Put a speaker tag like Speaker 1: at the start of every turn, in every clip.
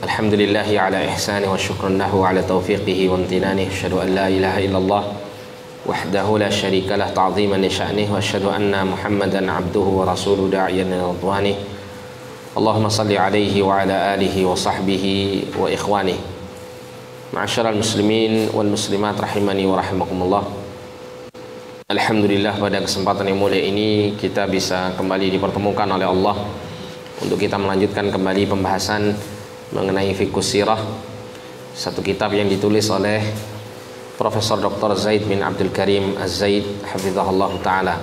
Speaker 1: Alhamdulillahi ala ihsani wa syukrun lahu ala taufiqihi wa amtinani. Asyhadu an la ilaha illallah wahdahu la syarika lah ta'ziman li sya'nih wa asyhadu anna Muhammadan abduhu wa rasuluhu da'iyan ila ridwanih. Allahumma salli alaihi wa ala alihi wa sahbihi wa ikhwanih. Ma'asyiral muslimin wal muslimat rahimani wa rahimakumullah. Alhamdulillah, pada kesempatan yang mulia ini kita bisa kembali dipertemukan oleh Allah untuk kita melanjutkan kembali pembahasan mengenai fiqhus sirah, satu kitab yang ditulis oleh Profesor Dr. Zaid bin Abdul Karim Az-Zaid hafizahullah ta'ala.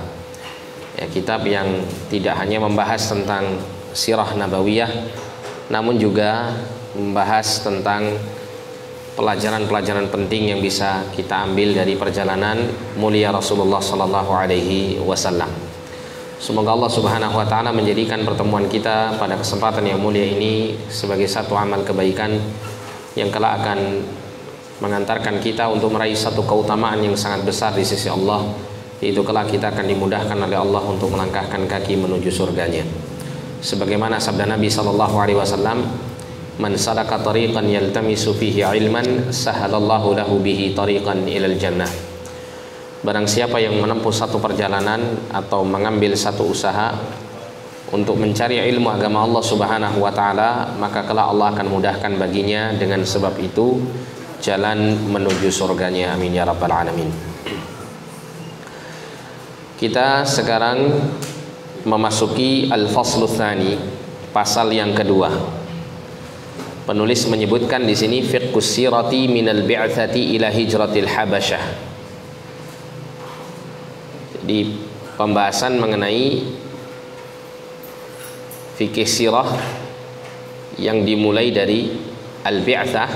Speaker 1: Ya, kitab yang tidak hanya membahas tentang sirah nabawiyah, namun juga membahas tentang pelajaran-pelajaran penting yang bisa kita ambil dari perjalanan mulia Rasulullah sallallahu alaihi wasallam. Semoga Allah subhanahu wa ta'ala menjadikan pertemuan kita pada kesempatan yang mulia ini sebagai satu amal kebaikan yang kelak akan mengantarkan kita untuk meraih satu keutamaan yang sangat besar di sisi Allah, yaitu kelak kita akan dimudahkan oleh Allah untuk melangkahkan kaki menuju surganya. Sebagaimana sabda Nabi sallallahu alaihi wasallam, "Man salaka tariqan yaltamisu fihi ilman, sahalallahu lahu bihi tariqan ilal jannah." Barang siapa yang menempuh satu perjalanan atau mengambil satu usaha untuk mencari ilmu agama Allah subhanahu wa ta'ala, maka kelak Allah akan mudahkan baginya dengan sebab itu jalan menuju surganya. Amin ya rabbal alamin. Kita sekarang memasuki al-faslu tsani, pasal yang kedua. Penulis menyebutkan di sini fiqhus sirati minal bi'tsati ila hijratil habasyah. Di pembahasan mengenai fikih sirah yang dimulai dari al-bi'tsah,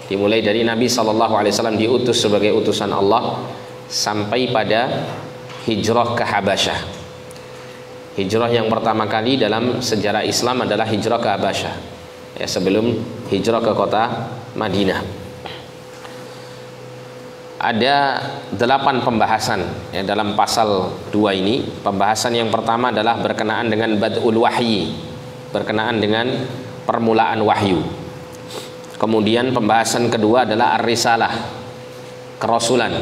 Speaker 1: dimulai dari Nabi SAW diutus sebagai utusan Allah sampai pada hijrah ke Habasyah. Hijrah yang pertama kali dalam sejarah Islam adalah hijrah ke Habasyah, ya, sebelum hijrah ke kota Madinah. Ada 8 pembahasan ya, dalam pasal 2 ini. Pembahasan yang pertama adalah berkenaan dengan bad'ul wahyi, berkenaan dengan permulaan wahyu. Kemudian pembahasan kedua adalah ar-risalah, kerasulan,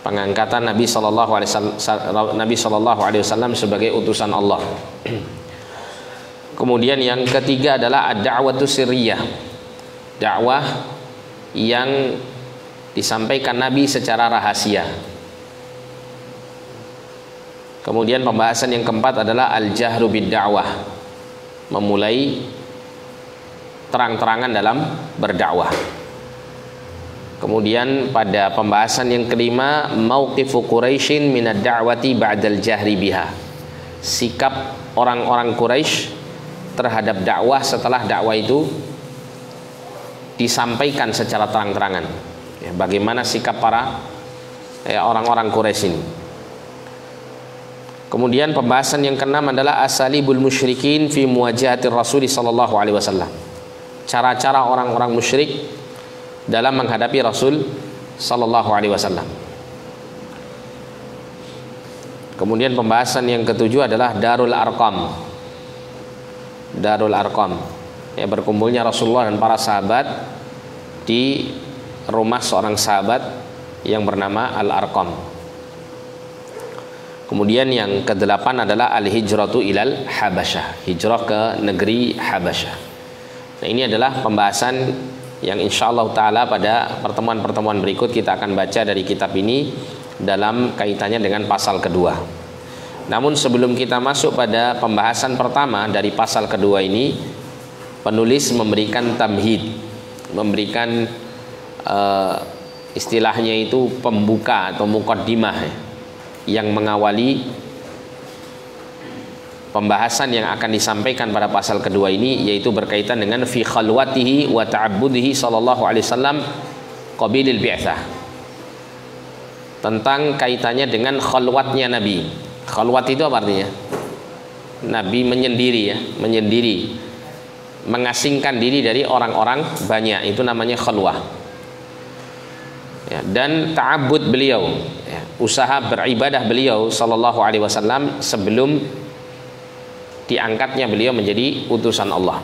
Speaker 1: pengangkatan Nabi sallallahu alaihi wasallam sebagai utusan Allah. Kemudian yang ketiga adalah ad-da'watu sirriyah, dakwah yang disampaikan Nabi secara rahasia. Kemudian pembahasan yang keempat adalah al-jahru bid-da'wah, memulai terang-terangan dalam berdakwah. Kemudian pada pembahasan yang kelima, mauqifu Quraisyin minad da'wati ba'dal jahri biha, sikap orang-orang Quraisy terhadap dakwah setelah dakwah itu disampaikan secara terang-terangan. Ya, bagaimana sikap para orang-orang Quraisy ini. Kemudian pembahasan yang keenam adalah asalibul musyrikin fi muwajahatir Rasul sallallahu alaihi wasallam, cara-cara orang-orang musyrik dalam menghadapi Rasul sallallahu alaihi wasallam. Kemudian pembahasan yang ketujuh adalah Darul Arqam. Darul Arqam, ya, berkumpulnya Rasulullah dan para sahabat di rumah seorang sahabat yang bernama Al-Arqam. Kemudian yang ke-8 adalah al-hijratu ilal Habasyah, hijrah ke negeri Habasyah. Nah, ini adalah pembahasan yang insyaallah ta'ala pada pertemuan-pertemuan berikut kita akan baca dari kitab ini dalam kaitannya dengan pasal kedua. Namun sebelum kita masuk pada pembahasan pertama dari pasal kedua ini, penulis memberikan tamhid, memberikan istilahnya itu pembuka atau muqaddimah, yang mengawali pembahasan yang akan disampaikan pada pasal kedua ini, yaitu berkaitan dengan fi khalwatihi wa ta'abbudihi sallallahu alaihi wasallam qabilil bi'tsah, tentang kaitannya dengan khalwatnya Nabi. Khalwat itu apa artinya? Nabi menyendiri, ya, menyendiri, mengasingkan diri dari orang-orang banyak, itu namanya khalwah. Ya, dan ta'abbud beliau, ya, usaha beribadah beliau sallallahu alaihi wasallam sebelum diangkatnya beliau menjadi utusan Allah.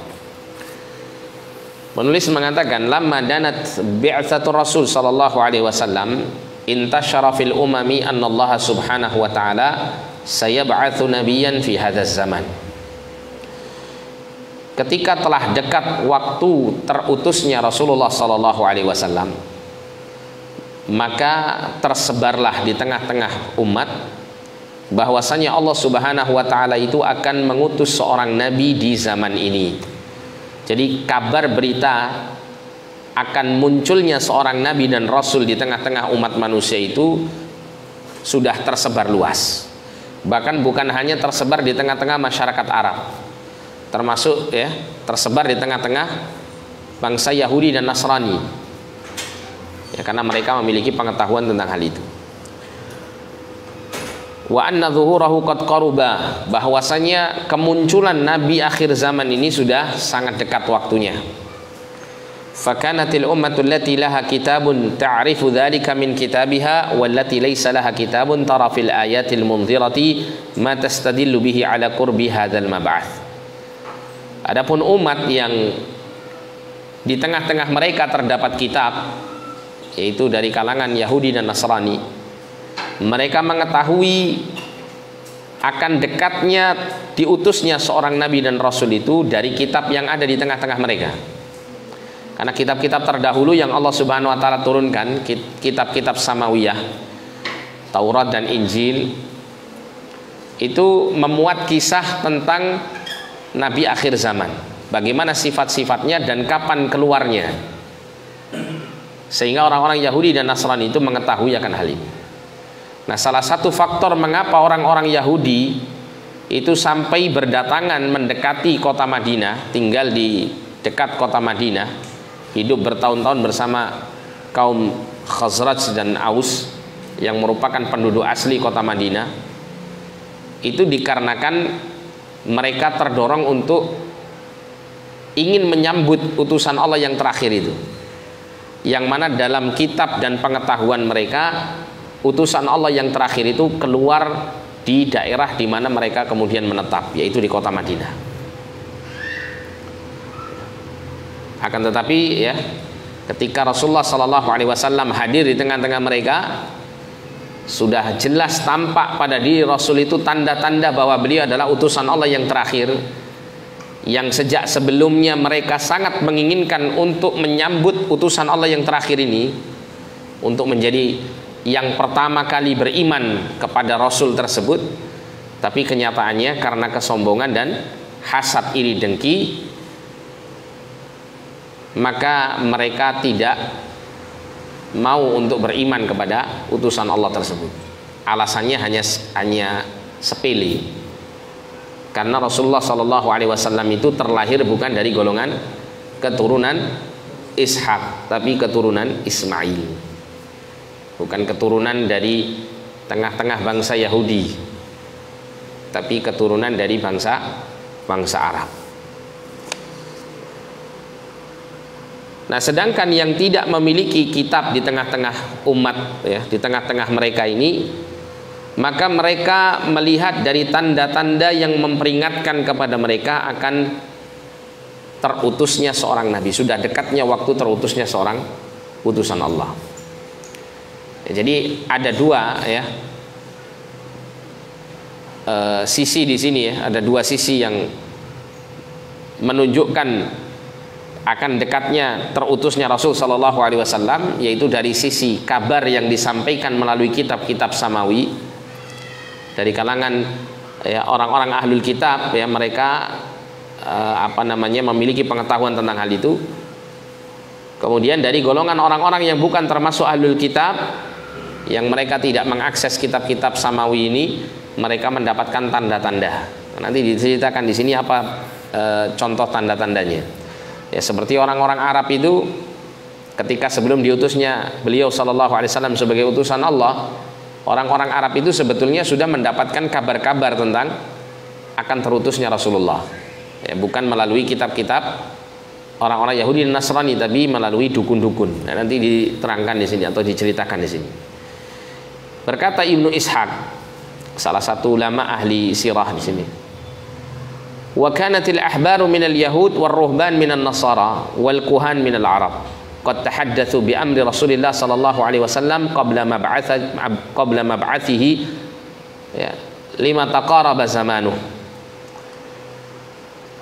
Speaker 1: Penulis mengatakan, lamma danat bi'tsatur Rasul sallallahu alaihi wasallam intasyara fil umami anna Allah subhanahu wa ta'ala sayab'atsu nabiyyan fi hadzal zaman. Ketika telah dekat waktu terutusnya Rasulullah sallallahu alaihi wasallam, maka tersebarlah di tengah-tengah umat bahwasanya Allah subhanahu wa ta'ala itu akan mengutus seorang nabi di zaman ini. Jadi kabar berita akan munculnya seorang nabi dan rasul di tengah-tengah umat manusia itu sudah tersebar luas. Bahkan bukan hanya tersebar di tengah-tengah masyarakat Arab, termasuk ya tersebar di tengah-tengah bangsa Yahudi dan Nasrani. Ya, karena mereka memiliki pengetahuan tentang hal itu. Wa anna zuhurahu qad qaruba, bahwasanya kemunculan nabi akhir zaman ini sudah sangat dekat waktunya. Fakanatil ummatul lati laha kitabun ta'rifu dzalika min kitabiha wallati laysa laha kitabun tara fil ayatil munzirati ma tastadillu bihi ala qurbi hadzal mab'ats. Adapun umat yang di tengah-tengah mereka terdapat kitab, yaitu dari kalangan Yahudi dan Nasrani, mereka mengetahui akan dekatnya diutusnya seorang nabi dan rasul itu dari kitab yang ada di tengah-tengah mereka. Karena kitab-kitab terdahulu yang Allah Subhanahu wa taala turunkan, kitab-kitab samawiyah, Taurat dan Injil, itu memuat kisah tentang nabi akhir zaman, bagaimana sifat-sifatnya dan kapan keluarnya, sehingga orang-orang Yahudi dan Nasrani itu mengetahui akan hal ini. Nah, salah satu faktor mengapa orang-orang Yahudi itu sampai berdatangan mendekati kota Madinah, tinggal di dekat kota Madinah, hidup bertahun-tahun bersama kaum Khazraj dan Aus yang merupakan penduduk asli kota Madinah, itu dikarenakan mereka terdorong untuk ingin menyambut utusan Allah yang terakhir itu, yang mana dalam kitab dan pengetahuan mereka utusan Allah yang terakhir itu keluar di daerah di mana mereka kemudian menetap, yaitu di kota Madinah. Akan tetapi ya, ketika Rasulullah Shallallahu Alaihi Wasallam hadir di tengah-tengah mereka, sudah jelas tampak pada diri Rasul itu tanda-tanda bahwa beliau adalah utusan Allah yang terakhir, yang sejak sebelumnya mereka sangat menginginkan untuk menyambut utusan Allah yang terakhir ini, untuk menjadi yang pertama kali beriman kepada Rasul tersebut. Tapi kenyataannya karena kesombongan dan hasad iri dengki, maka mereka tidak mau untuk beriman kepada utusan Allah tersebut. Alasannya hanya sepele, karena Rasulullah Shallallahu Alaihi Wasallam itu terlahir bukan dari golongan keturunan Ishak, tapi keturunan Ismail. Bukan keturunan dari tengah-tengah bangsa Yahudi, tapi keturunan dari bangsa Arab. Nah, sedangkan yang tidak memiliki kitab di tengah-tengah umat, ya, di tengah-tengah mereka ini, maka mereka melihat dari tanda-tanda yang memperingatkan kepada mereka akan terutusnya seorang nabi, sudah dekatnya waktu terutusnya seorang utusan Allah. Jadi ada dua ya sisi di sini ya, ada dua sisi yang menunjukkan akan dekatnya terutusnya Rasul Shallallahu Alaihi Wasallam, yaitu dari sisi kabar yang disampaikan melalui kitab-kitab samawi dari kalangan ya, orang-orang ahlul kitab ya, mereka memiliki pengetahuan tentang hal itu. Kemudian dari golongan orang-orang yang bukan termasuk ahlul kitab, yang mereka tidak mengakses kitab-kitab samawi ini, mereka mendapatkan tanda-tanda. Nanti diceritakan di sini apa contoh tanda-tandanya. Ya, seperti orang-orang Arab itu, ketika sebelum diutusnya beliau Shallallahu Alaihi Wasallam sebagai utusan Allah, orang-orang Arab itu sebetulnya sudah mendapatkan kabar-kabar tentang akan terutusnya Rasulullah. Ya, bukan melalui kitab-kitab orang-orang Yahudi dan Nasrani, tapi melalui dukun-dukun. Nah, nanti diterangkan di sini atau diceritakan di sini. Berkata Ibnu Ishaq, salah satu ulama ahli sirah di sini, wa kanatil ahbaru minal yahud war ruhban minan nasara wal kuhan minal arab qad tahaddatsu bi amri Rasulillah sallallahu alaihi wasallam qabla mab'athihi ya lima taqaraba zamanuh.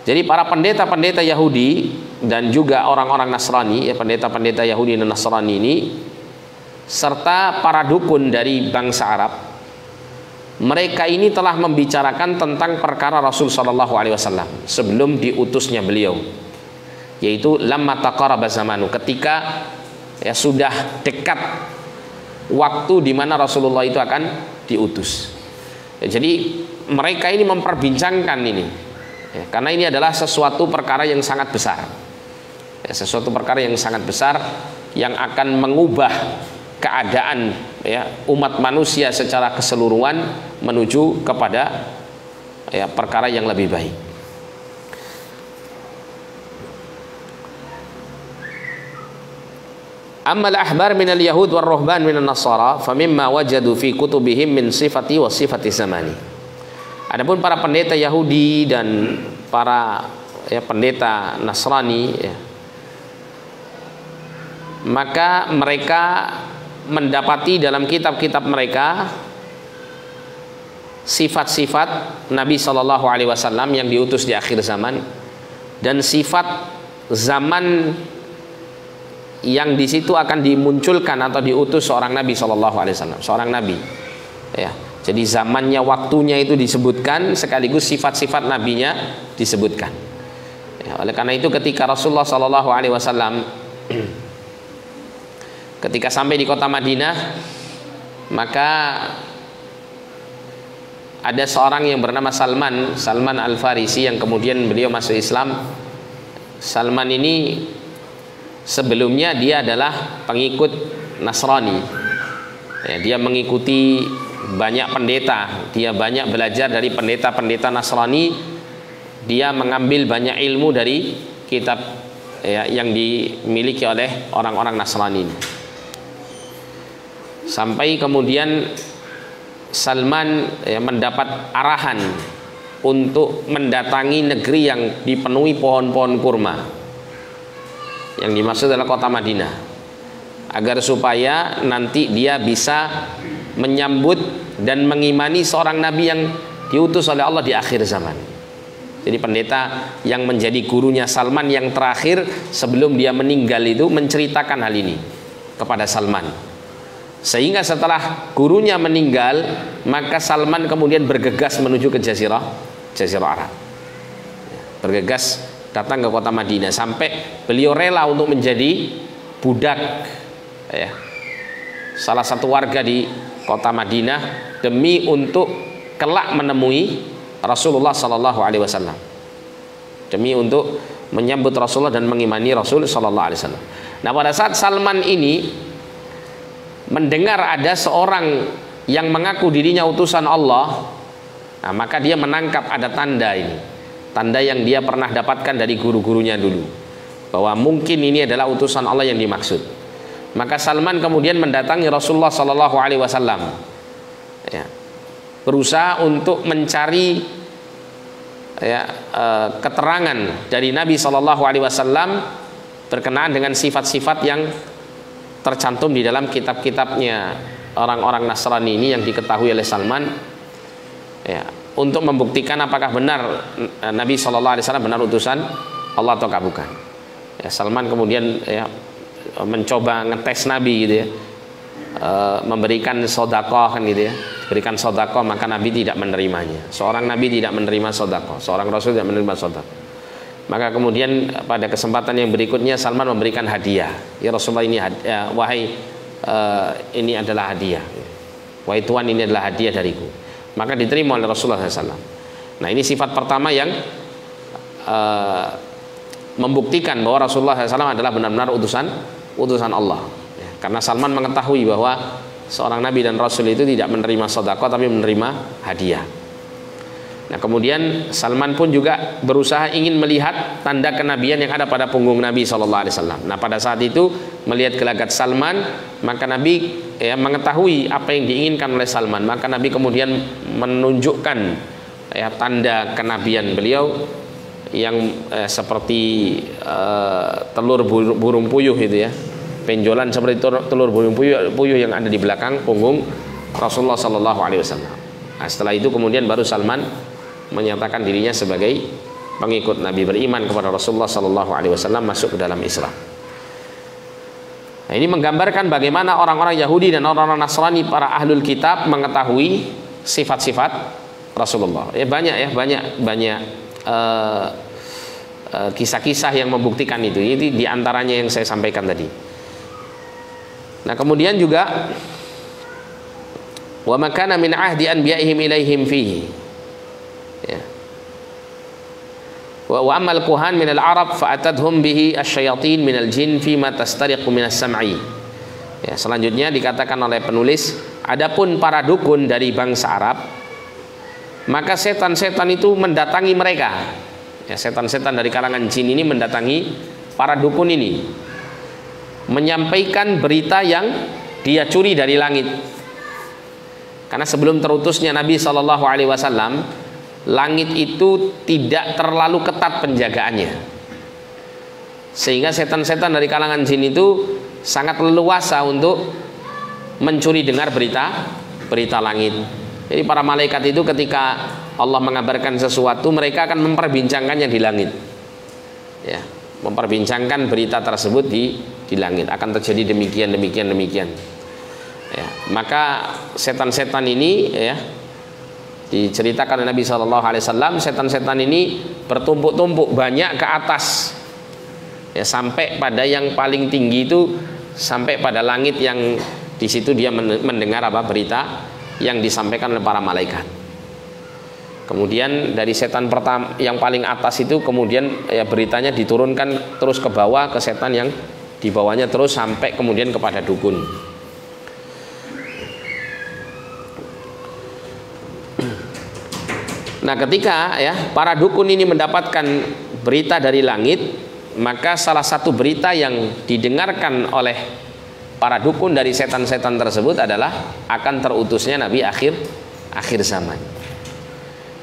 Speaker 1: Jadi para pendeta-pendeta Yahudi dan juga orang-orang Nasrani, ya pendeta-pendeta Yahudi dan Nasrani ini serta para dukun dari bangsa Arab, mereka ini telah membicarakan tentang perkara Rasul sallallahu alaihi wasallam sebelum diutusnya beliau, yaitu lamma taqaraba zamanu, ketika ya sudah dekat waktu di mana Rasulullah itu akan diutus. Ya, jadi mereka ini memperbincangkan ini, ya, karena ini adalah sesuatu perkara yang sangat besar, ya, sesuatu perkara yang sangat besar yang akan mengubah keadaan ya umat manusia secara keseluruhan menuju kepada ya perkara yang lebih baik. Ammal ahbar minal yahud war ruhban minan nasara famimma wajadu fi kutubihim min sifati wa sifati zamani. Adapun para pendeta Yahudi dan para ya pendeta Nasrani ya, maka mereka mendapati dalam kitab-kitab mereka sifat-sifat Nabi Shallallahu Alaihi Wasallam yang diutus di akhir zaman dan sifat zaman yang di situ akan dimunculkan atau diutus seorang Nabi Shallallahu Alaihi Wasallam, seorang Nabi. Ya, jadi zamannya, waktunya itu disebutkan, sekaligus sifat-sifat nabinya disebutkan. Ya, oleh karena itu ketika Rasulullah Shallallahu Alaihi Wasallam ketika sampai di kota Madinah, maka ada seorang yang bernama Salman Al-Farisi yang kemudian beliau masuk Islam. Salman ini sebelumnya dia adalah pengikut Nasrani. Ya, dia mengikuti banyak pendeta, dia banyak belajar dari pendeta-pendeta Nasrani. Dia mengambil banyak ilmu dari kitab ya, yang dimiliki oleh orang-orang Nasrani ini. Sampai kemudian Salman ya, mendapat arahan untuk mendatangi negeri yang dipenuhi pohon-pohon kurma, yang dimaksud adalah kota Madinah, agar supaya nanti dia bisa menyambut dan mengimani seorang nabi yang diutus oleh Allah di akhir zaman. Jadi pendeta yang menjadi gurunya Salman yang terakhir sebelum dia meninggal itu menceritakan hal ini kepada Salman. Sehingga setelah gurunya meninggal, maka Salman kemudian bergegas menuju ke Jazirah Arab, bergegas datang ke kota Madinah, sampai beliau rela untuk menjadi budak ya, salah satu warga di kota Madinah demi untuk kelak menemui Rasulullah Sallallahu Alaihi Wasallam, demi untuk menyambut Rasulullah dan mengimani Rasul Sallallahu Alaihi Wasallam. Nah, pada saat Salman ini mendengar ada seorang yang mengaku dirinya utusan Allah, nah, maka dia menangkap ada tanda ini, tanda yang dia pernah dapatkan dari guru-gurunya dulu, bahwa mungkin ini adalah utusan Allah yang dimaksud. Maka Salman kemudian mendatangi Rasulullah Sallallahu Alaihi Wasallam, ya, berusaha untuk mencari ya, keterangan dari Nabi Sallallahu Alaihi Wasallam berkenaan dengan sifat-sifat yang tercantum di dalam kitab-kitabnya orang-orang Nasrani ini yang diketahui oleh Salman, ya, untuk membuktikan apakah benar Nabi Shallallahu Alaihi Wasallam benar utusan Allah atau bukan. Ya, Salman kemudian ya, mencoba ngetes Nabi gitu ya, memberikan sodakoh kan gitu ya, berikan sodakoh, maka Nabi tidak menerimanya. Seorang Nabi tidak menerima sodakoh, seorang Rasul tidak menerima sodakoh. Maka kemudian pada kesempatan yang berikutnya Salman memberikan hadiah. Ya Rasulullah, ini hadiah, wahai ini adalah hadiah. Wahai Tuhan, ini adalah hadiah dariku. Maka diterima oleh Rasulullah SAW. Nah, ini sifat pertama yang membuktikan bahwa Rasulullah SAW adalah benar-benar utusan Allah. Ya, karena Salman mengetahui bahwa seorang Nabi dan Rasul itu tidak menerima sedekah tapi menerima hadiah. Nah, kemudian Salman pun juga berusaha ingin melihat tanda kenabian yang ada pada punggung Nabi SAW. Nah, pada saat itu melihat gelagat Salman, maka Nabi ya, mengetahui apa yang diinginkan oleh Salman. Maka Nabi kemudian menunjukkan ya, tanda kenabian beliau seperti telur burung puyuh itu ya, benjolan seperti telur burung puyuh yang ada di belakang punggung Rasulullah Sallallahu Alaihi Wasallam. Nah, setelah itu kemudian baru Salman menyatakan dirinya sebagai pengikut Nabi, beriman kepada Rasulullah Sallallahu Alaihi Wasallam, masuk ke dalam Islam. Nah, ini menggambarkan bagaimana orang-orang Yahudi dan orang-orang Nasrani, para ahlul kitab, mengetahui sifat-sifat Rasulullah. Ya banyak kisah-kisah yang membuktikan itu. Ini diantaranya yang saya sampaikan tadi. Nah, kemudian juga wa makana min ahdi anbiya'ihim ilaihim fihi. Ya. Wa amal kuhan min al-arab fa'atadhum bihi asyayatin min al-jin fima tastariqu min as-sam'i. Ya, selanjutnya dikatakan oleh penulis, adapun para dukun dari bangsa Arab, maka setan-setan itu mendatangi mereka. Ya, setan-setan dari kalangan jin ini mendatangi para dukun ini, menyampaikan berita yang dia curi dari langit. Karena sebelum terutusnya Nabi Shallallahu Alaihi Wasallam, langit itu tidak terlalu ketat penjagaannya, sehingga setan-setan dari kalangan jin itu sangat leluasa untuk mencuri dengar berita langit. Jadi para malaikat itu ketika Allah mengabarkan sesuatu, mereka akan memperbincangkannya di langit. Ya, memperbincangkan berita tersebut di langit, akan terjadi demikian. Ya, maka setan-setan ini ya diceritakan oleh Nabi Shallallahu Alaihi Wasallam, setan-setan ini bertumpuk-tumpuk banyak ke atas, ya, sampai pada yang paling tinggi itu, sampai pada langit yang di situ dia mendengar berita yang disampaikan oleh para malaikat. Kemudian dari setan pertama yang paling atas itu kemudian ya beritanya diturunkan terus ke bawah, ke setan yang di bawahnya, terus sampai kemudian kepada dukun. Nah, ketika ya para dukun ini mendapatkan berita dari langit, maka salah satu berita yang didengarkan oleh para dukun dari setan-setan tersebut adalah akan terutusnya Nabi akhir zaman.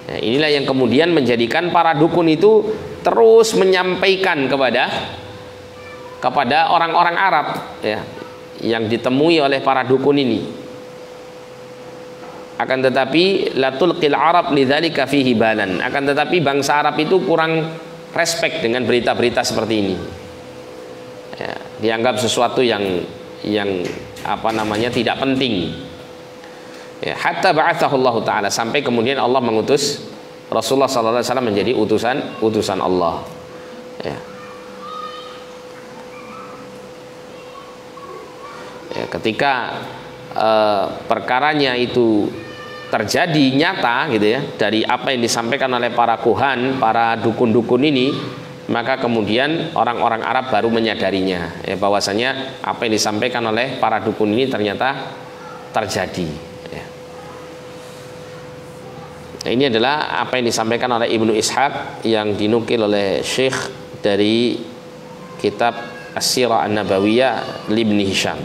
Speaker 1: Nah, inilah yang kemudian menjadikan para dukun itu terus menyampaikan kepada orang-orang Arab ya, yang ditemui oleh para dukun ini. Akan tetapi latulqil Arab lidzalika fihi balan. Akan tetapi bangsa Arab itu kurang respect dengan berita-berita seperti ini. Ya, dianggap sesuatu yang tidak penting. Ya, hatta ba'atsahullahu taala, sampai kemudian Allah mengutus Rasulullah sallallahu alaihi wasallam menjadi utusan Allah. Ya. Ya, ketika perkaranya itu terjadi nyata gitu ya, dari apa yang disampaikan oleh para kuhan, para dukun-dukun ini, maka kemudian orang-orang Arab baru menyadarinya ya, bahwasanya apa yang disampaikan oleh para dukun ini ternyata terjadi ya. Nah, ini adalah apa yang disampaikan oleh Ibnu Ishaq yang dinukil oleh Syekh dari kitab As-Sirah An-Nabawiyah Ibnu Hisham.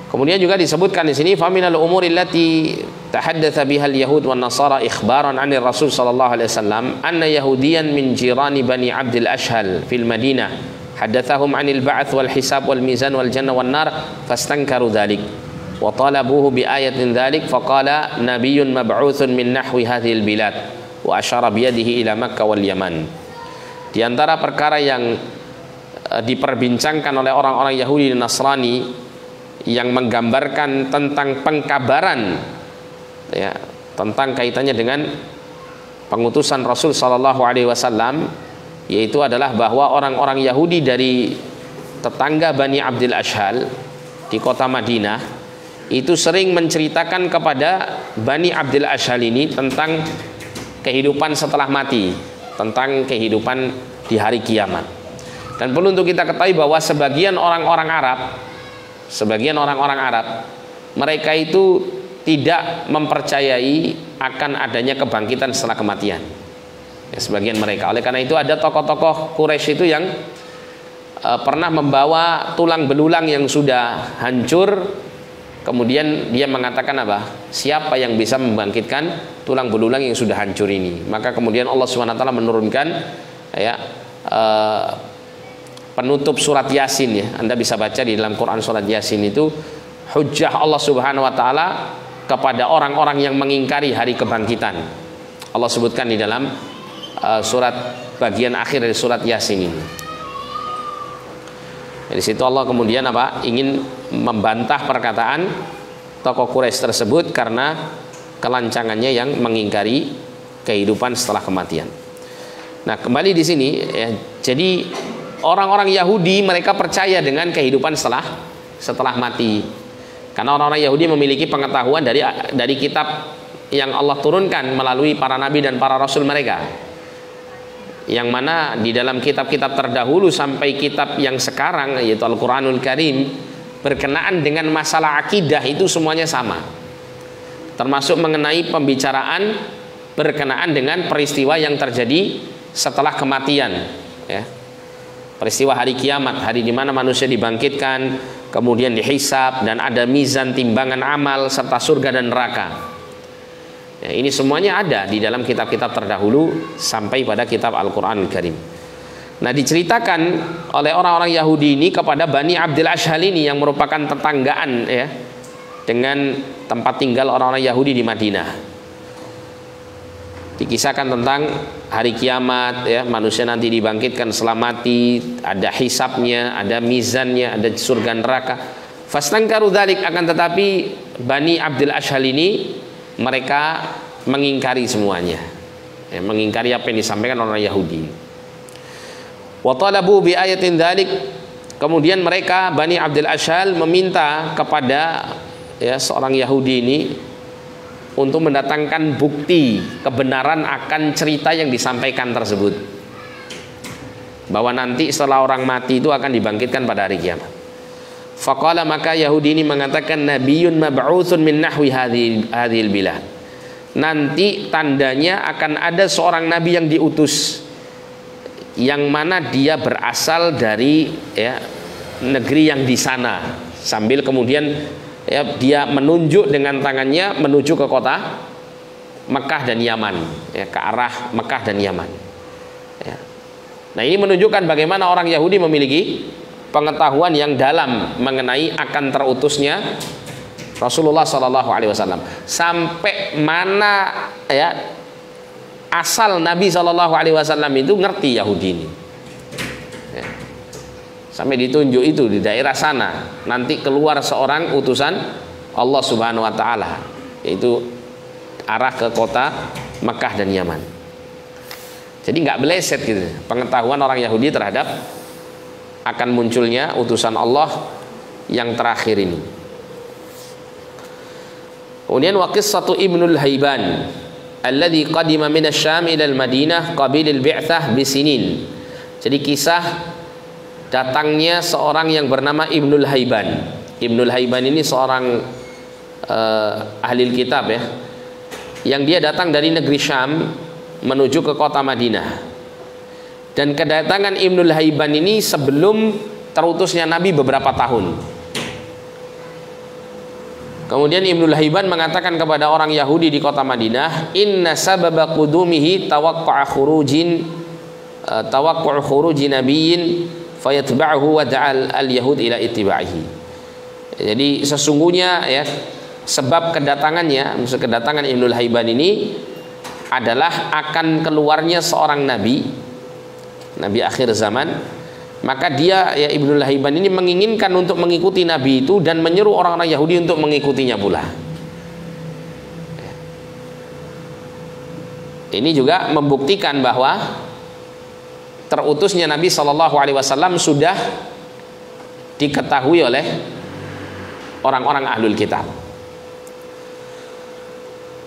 Speaker 1: Kemudian juga disebutkan di sini, faminal umuri allati tahaddatsa biha al-yahud wan nasara ikhbaran 'anil rasul sallallahu alaihi wasallam anna yahudiyan min jirani bani abdil ashhal fil madinah haddatsahum 'anil ba'ts wal hisab wal mizan wal jannah wan nar fastankaru dzalik wa talabuhu bi ayatin dzalik faqala nabiyyun mab'utsun min nahwi hadhil bilad wa asyara bi yadihi ila Makkah wal Yaman. Di antara perkara yang diperbincangkan oleh orang-orang Yahudi dan Nasrani yang menggambarkan tentang pengkabaran ya, tentang kaitannya dengan pengutusan Rasul sallallahu alaihi wasallam, yaitu adalah bahwa orang-orang Yahudi dari tetangga Bani Abdil Ashhal di kota Madinah itu sering menceritakan kepada Bani Abdil Ashhal ini tentang kehidupan setelah mati, tentang kehidupan di hari kiamat. Dan perlu untuk kita ketahui bahwa sebagian orang-orang Arab mereka itu tidak mempercayai akan adanya kebangkitan setelah kematian ya, sebagian mereka. Oleh karena itu ada tokoh-tokoh Quraisy itu yang pernah membawa tulang belulang yang sudah hancur Kemudian dia mengatakan apa? Siapa yang bisa membangkitkan tulang belulang yang sudah hancur ini? Maka kemudian Allah SWT menurunkan ya penutup surat Yasin ya. Anda bisa baca di dalam Quran surat Yasin itu hujjah Allah Subhanahu wa taala kepada orang-orang yang mengingkari hari kebangkitan. Allah sebutkan di dalam surat bagian akhir dari surat Yasin ini. Dari situ Allah kemudian apa? Ingin membantah perkataan tokoh Quraisy tersebut karena kelancangannya yang mengingkari kehidupan setelah kematian. Nah, kembali di sini ya, jadi orang-orang Yahudi mereka percaya dengan kehidupan setelah mati. Karena orang-orang Yahudi memiliki pengetahuan dari kitab yang Allah turunkan melalui para nabi dan para rasul mereka. Yang mana di dalam kitab-kitab terdahulu sampai kitab yang sekarang yaitu Al-Quranul Karim berkenaan dengan masalah akidah itu semuanya sama, termasuk mengenai pembicaraan berkenaan dengan peristiwa yang terjadi setelah kematian ya. Peristiwa hari kiamat, hari di mana manusia dibangkitkan, kemudian dihisab dan ada mizan timbangan amal serta surga dan neraka. Ya, ini semuanya ada di dalam kitab-kitab terdahulu sampai pada kitab Al-Quran Al-Karim. Nah, diceritakan oleh orang-orang Yahudi ini kepada Bani Abdil Ashhal ini yang merupakan tetanggaan ya dengan tempat tinggal orang-orang Yahudi di Madinah. Dikisahkan tentang hari kiamat ya, manusia nanti dibangkitkan setelah mati, ada hisabnya, ada mizannya, ada surga neraka. Fastangkaru dzalik, akan tetapi Bani Abdil Ashhal ini mereka mengingkari semuanya ya, mengingkari apa yang disampaikan orang Yahudi. Wa talabu bi ayatin dzalik, kemudian mereka Bani Abdil Ashhal meminta kepada ya seorang Yahudi ini untuk mendatangkan bukti kebenaran akan cerita yang disampaikan tersebut, bahwa nanti setelah orang mati itu akan dibangkitkan pada hari kiamat. Faqala, maka Yahudi ini mengatakan nabiyyun mab'utsun min nahwi hadhil bilad. Nanti tandanya akan ada seorang nabi yang diutus yang mana dia berasal dari ya negeri yang di sana, sambil kemudian ya dia menunjuk dengan tangannya menuju ke kota Mekah dan Yaman ya, ke arah Mekah dan Yaman ya. Nah, ini menunjukkan bagaimana orang Yahudi memiliki pengetahuan yang dalam mengenai akan terutusnya Rasulullah SAW. Sampai mana ya asal Nabi SAW itu ngerti Yahudi ini ya. Sampai ditunjuk itu di daerah sana nanti keluar seorang utusan Allah Subhanahu wa taala, yaitu arah ke kota Mekah dan Yaman. Jadi nggak meleset gitu pengetahuan orang Yahudi terhadap akan munculnya utusan Allah yang terakhir ini. Kemudian wa qissatu Ibnul Haiban alladhi qadima min asy-Syam ila al-Madinah qabil al-bi'tsah bisinin. Jadi kisah datangnya seorang yang bernama Ibnul Haiban. Ibnul Haiban ini seorang ahli kitab ya, yang dia datang dari negeri Syam menuju ke kota Madinah. Dan kedatangan Ibnul Haiban ini sebelum terutusnya Nabi beberapa tahun. Kemudian Ibnul Haiban mengatakan kepada orang Yahudi di kota Madinah, inna sababa qudumihi tawaqqu'u khuruji nabiyyin fayatba'uhu wa da'al al-yahud ila ittiba'ihi. Jadi sesungguhnya ya sebab kedatangannya, maksud kedatangan Ibnul Haiban ini adalah akan keluarnya seorang nabi akhir zaman. Maka dia ya Ibnul Haiban ini menginginkan untuk mengikuti nabi itu dan menyeru orang-orang Yahudi untuk mengikutinya pula. Ini juga membuktikan bahwa terutusnya Nabi SAW sudah diketahui oleh orang-orang ahlul kitab.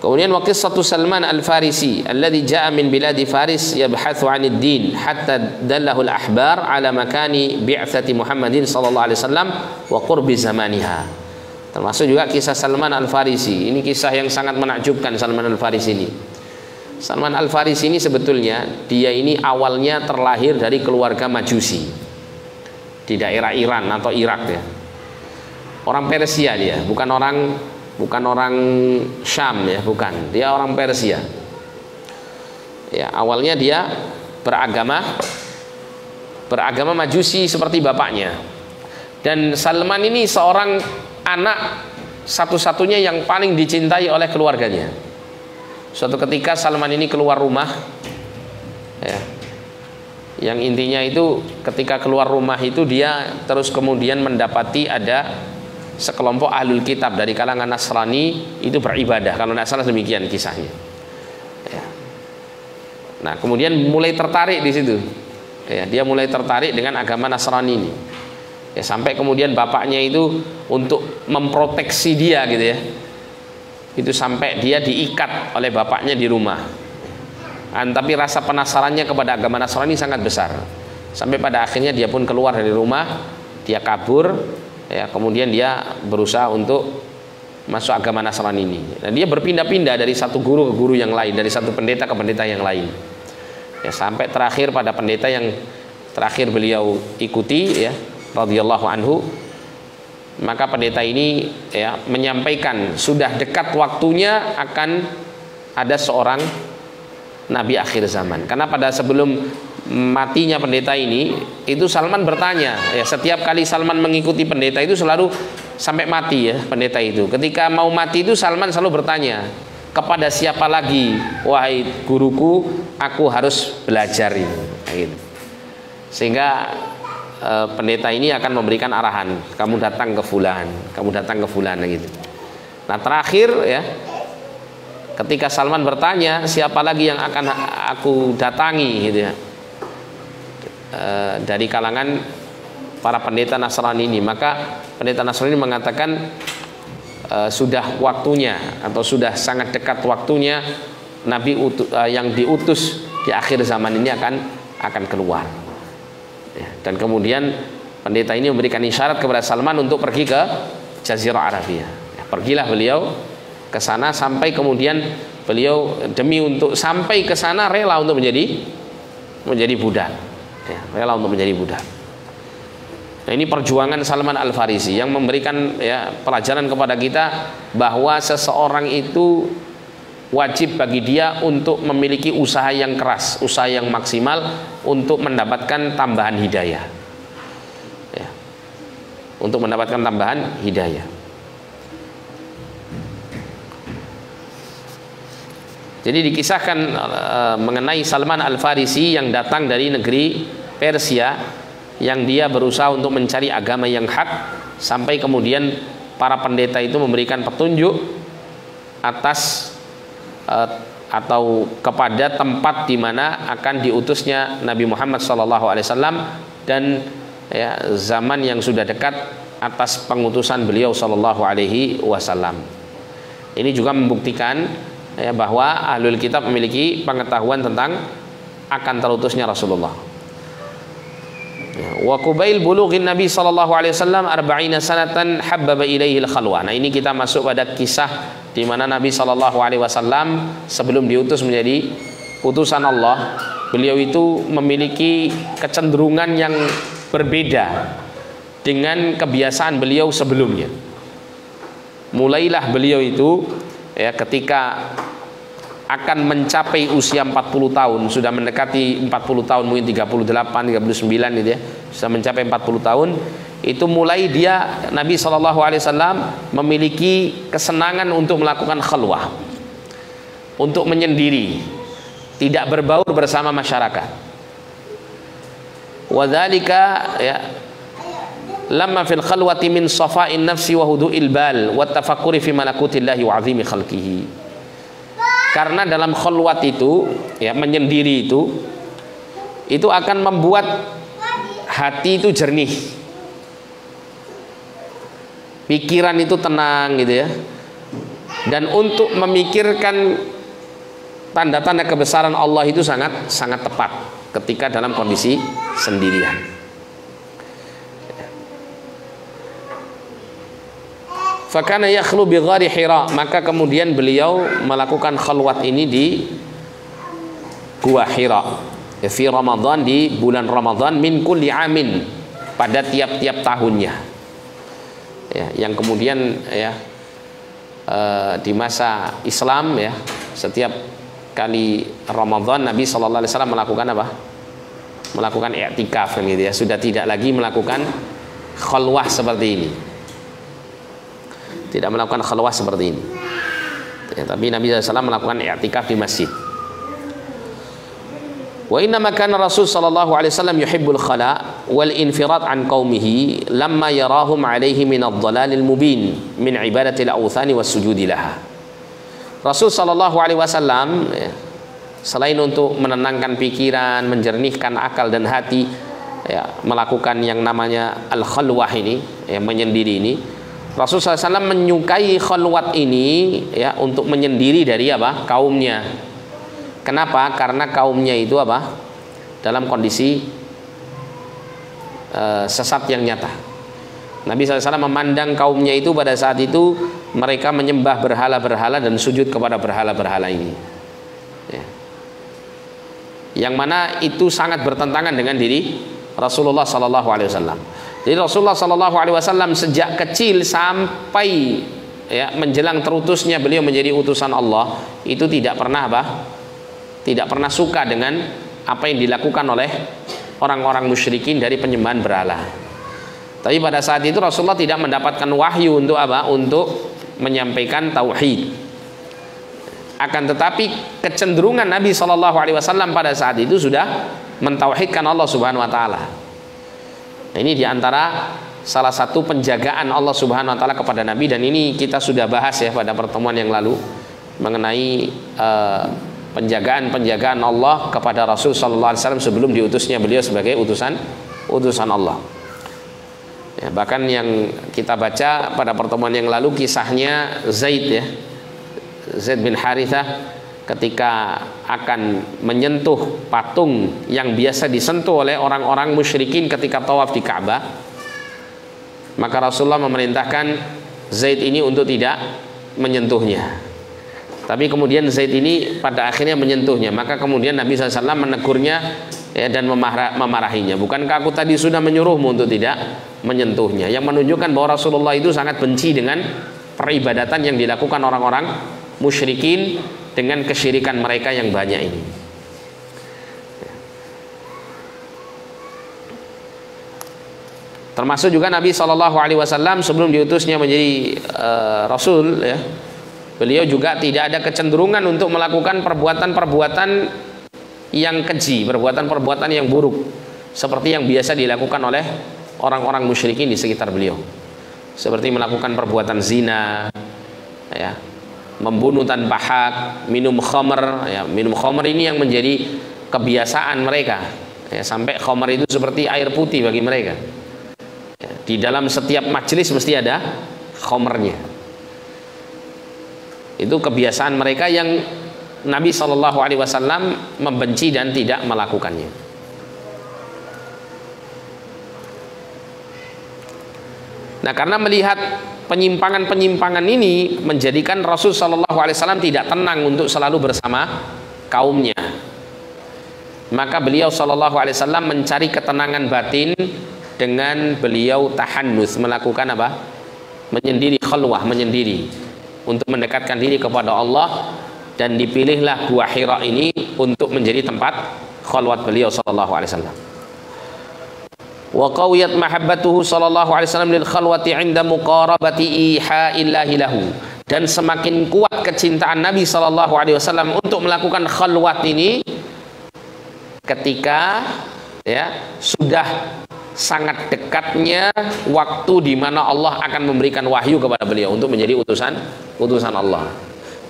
Speaker 1: Kemudian wa qissatu Salman al-Farisi alladhi ja'a min biladi Faris yabhathu 'anid din hatta dallahu al-ahbar 'ala makani bi'tsati Muhammadin sallallahu alaihi wasallam wa qurbi zamaniha. Termasuk juga kisah Salman al-Farisi. Ini kisah yang sangat menakjubkan. Salman al-Farisi ini, Salman al-Farisi ini sebetulnya dia ini awalnya terlahir dari keluarga Majusi di daerah Iran atau Irak ya. Orang Persia dia, bukan orang Syam ya, bukan. Dia orang Persia. Ya, awalnya dia beragama Majusi seperti bapaknya. Dan Salman ini seorang anak satu-satunya yang paling dicintai oleh keluarganya. Suatu ketika Salman ini keluar rumah, ya, yang intinya itu ketika keluar rumah itu dia terus kemudian mendapati ada sekelompok ahlul kitab dari kalangan Nasrani itu beribadah, kalau tidak salah demikian kisahnya. Ya. Nah kemudian mulai tertarik di situ, ya, dia mulai tertarik dengan agama Nasrani ini. Ya, sampai kemudian bapaknya itu untuk memproteksi dia gitu ya, itu sampai dia diikat oleh bapaknya di rumah. Tapi rasa penasarannya kepada agama Nasrani sangat besar, sampai pada akhirnya dia pun keluar dari rumah, dia kabur, ya, kemudian dia berusaha untuk masuk agama Nasrani ini. Dan dia berpindah-pindah dari satu guru ke guru yang lain, dari satu pendeta ke pendeta yang lain, ya, sampai terakhir pada pendeta yang terakhir beliau ikuti, ya, radhiyallahu anhu. Maka pendeta ini, ya, menyampaikan sudah dekat waktunya akan ada seorang Nabi akhir zaman. Karena pada sebelum matinya pendeta ini, itu Salman bertanya, ya, setiap kali Salman mengikuti pendeta itu selalu sampai mati ya pendeta itu. Ketika mau mati itu Salman selalu bertanya, kepada siapa lagi wahai guruku aku harus belajar ini, gitu. Sehingga pendeta ini akan memberikan arahan, kamu datang ke fulan, kamu datang ke fulan, gitu. Nah terakhir ya, ketika Salman bertanya siapa lagi yang akan aku datangi, gitu ya, dari kalangan para pendeta Nasrani ini, maka pendeta Nasrani mengatakan sudah waktunya atau sudah sangat dekat waktunya Nabi yang diutus di akhir zaman ini akan keluar. Ya, dan kemudian pendeta ini memberikan isyarat kepada Salman untuk pergi ke Jazirah Arabia. Ya, pergilah beliau ke sana, sampai kemudian beliau demi untuk sampai ke sana rela untuk menjadi budak. Ya, rela untuk menjadi budak. Nah, ini perjuangan Salman Al-Farisi yang memberikan, ya, pelajaran kepada kita bahwa seseorang itu wajib bagi dia untuk memiliki usaha yang keras, usaha yang maksimal untuk mendapatkan tambahan hidayah, ya, untuk mendapatkan tambahan hidayah. Jadi dikisahkan mengenai Salman Al-Farisi yang datang dari negeri Persia, yang dia berusaha untuk mencari agama yang hak, sampai kemudian para pendeta itu memberikan petunjuk atas atau kepada tempat di mana akan diutusnya Nabi Muhammad SAW, dan, ya, zaman yang sudah dekat atas pengutusan beliau SAW. Ini juga membuktikan, ya, bahwa ahlul kitab memiliki pengetahuan tentang akan terutusnya Rasulullah. Wa qubail bulughin Nabi sallallahu alaihi wasallam 40 sanatan habbaba ilaihi al-khalwa. Nah, ini kita masuk pada kisah di mana Nabi sallallahu alaihi wasallam sebelum diutus menjadi utusan Allah, beliau itu memiliki kecenderungan yang berbeda dengan kebiasaan beliau sebelumnya. Mulailah beliau itu, ya, ketika akan mencapai usia 40 tahun, sudah mendekati 40 tahun, mungkin 38, 39 gitu ya, sudah mencapai 40 tahun, itu mulai dia, Nabi SAW memiliki kesenangan untuk melakukan khalwah, untuk menyendiri, tidak berbaur bersama masyarakat. Wadzalika, ya, lamma fil khalwati min safa'in nafsi wa hudu'il bal wa tafakkuri fi malakutillahi wa 'azimi khalqihi. Karena dalam khalwat itu, ya, menyendiri itu akan membuat hati itu jernih, pikiran itu tenang, gitu ya. Dan untuk memikirkan tanda-tanda kebesaran Allah itu sangat sangat tepat ketika dalam kondisi sendirian. Fakana yakhlu bi ghari Hira, maka kemudian beliau melakukan khalwat ini di Gua Hira, ya, fi Ramadan, di bulan Ramadan, min kulli amin, pada tiap-tiap tahunnya. ya, yang kemudian ya di masa Islam ya, setiap kali Ramadan Nabi Shallallahu Alaihi Wasallam melakukan apa? Melakukan i'tikaf kan gitu ya, sudah tidak lagi melakukan khalwah seperti ini, tidak melakukan khalwah seperti ini ya, tapi Nabi SAW melakukan i'tikaf di masjid. Wa inna makana Rasul sallallahu alaihi wasallam yuhibbul khala wal infirad an qaumihi lamma yarahum alaihi min ad-dhalalil mubin min ibadatil awthani was sujudi laha. Rasul sallallahu alaihi wasallam selain untuk menenangkan pikiran, menjernihkan akal dan hati ya, melakukan yang namanya al-khalwah ini ya, menyendiri ini, Rasul SAW menyukai khalwat ini ya, untuk menyendiri dari apa? Kaumnya. Kenapa? Karena kaumnya itu apa? Dalam kondisi sesat yang nyata. Nabi SAW memandang kaumnya itu pada saat itu mereka menyembah berhala-berhala dan sujud kepada berhala-berhala ini ya. Yang mana itu sangat bertentangan dengan diri Rasulullah SAW. Jadi Rasulullah SAW sejak kecil sampai ya, menjelang terutusnya beliau menjadi utusan Allah, itu tidak pernah apa? Tidak pernah suka dengan apa yang dilakukan oleh orang-orang musyrikin dari penyembahan berhala. Tapi pada saat itu Rasulullah tidak mendapatkan wahyu untuk apa? Untuk menyampaikan tauhid. Akan tetapi kecenderungan Nabi Shallallahu Alaihi Wasallam pada saat itu sudah mentauhidkan Allah Subhanahu Wa Taala. Nah, ini diantara salah satu penjagaan Allah Subhanahu Wa Taala kepada Nabi, dan ini kita sudah bahas ya pada pertemuan yang lalu mengenai penjagaan Allah kepada Rasul Sallallahu Alaihi Wasallam sebelum diutusnya beliau sebagai utusan Allah. Ya, bahkan yang kita baca pada pertemuan yang lalu kisahnya Zaid bin Harithah ketika akan menyentuh patung yang biasa disentuh oleh orang-orang musyrikin ketika tawaf di Ka'bah, maka Rasulullah memerintahkan Zaid ini untuk tidak menyentuhnya. Tapi kemudian Zaid ini pada akhirnya menyentuhnya, maka kemudian Nabi SAW menegurnya ya, dan memarahinya. Bukankah aku tadi sudah menyuruhmu untuk tidak menyentuhnya? Yang menunjukkan bahwa Rasulullah itu sangat benci dengan peribadatan yang dilakukan orang-orang musyrikin dengan kesyirikan mereka yang banyak ini. Termasuk juga Nabi SAW sebelum diutusnya menjadi Rasul ya, beliau juga tidak ada kecenderungan untuk melakukan perbuatan-perbuatan yang keji, perbuatan-perbuatan yang buruk seperti yang biasa dilakukan oleh orang-orang musyrikin di sekitar beliau, seperti melakukan perbuatan zina ya, membunuh tanpa hak, minum khamr ya. Minum khamr ini yang menjadi kebiasaan mereka ya, sampai khamr itu seperti air putih bagi mereka ya, di dalam setiap majelis mesti ada khamrnya. Itu kebiasaan mereka yang Nabi SAW membenci dan tidak melakukannya. Nah, karena melihat penyimpangan-penyimpangan ini menjadikan Rasul SAW tidak tenang untuk selalu bersama kaumnya. Maka beliau SAW mencari ketenangan batin dengan beliau tahannus, melakukan apa? Menyendiri, khalwah, menyendiri untuk mendekatkan diri kepada Allah, dan dipilihlah Gua Hira ini untuk menjadi tempat khalwat beliau sallallahu alaihi wasallam. Wa qawiyat mahabbatuhu sallallahu alaihi wasallam lil khalwati 'inda muqarabati ihaillahi lahu, dan semakin kuat kecintaan Nabi sallallahu alaihi wasallam untuk melakukan khalwat ini ketika ya sudah sangat dekatnya waktu di mana Allah akan memberikan wahyu kepada beliau untuk menjadi utusan Allah.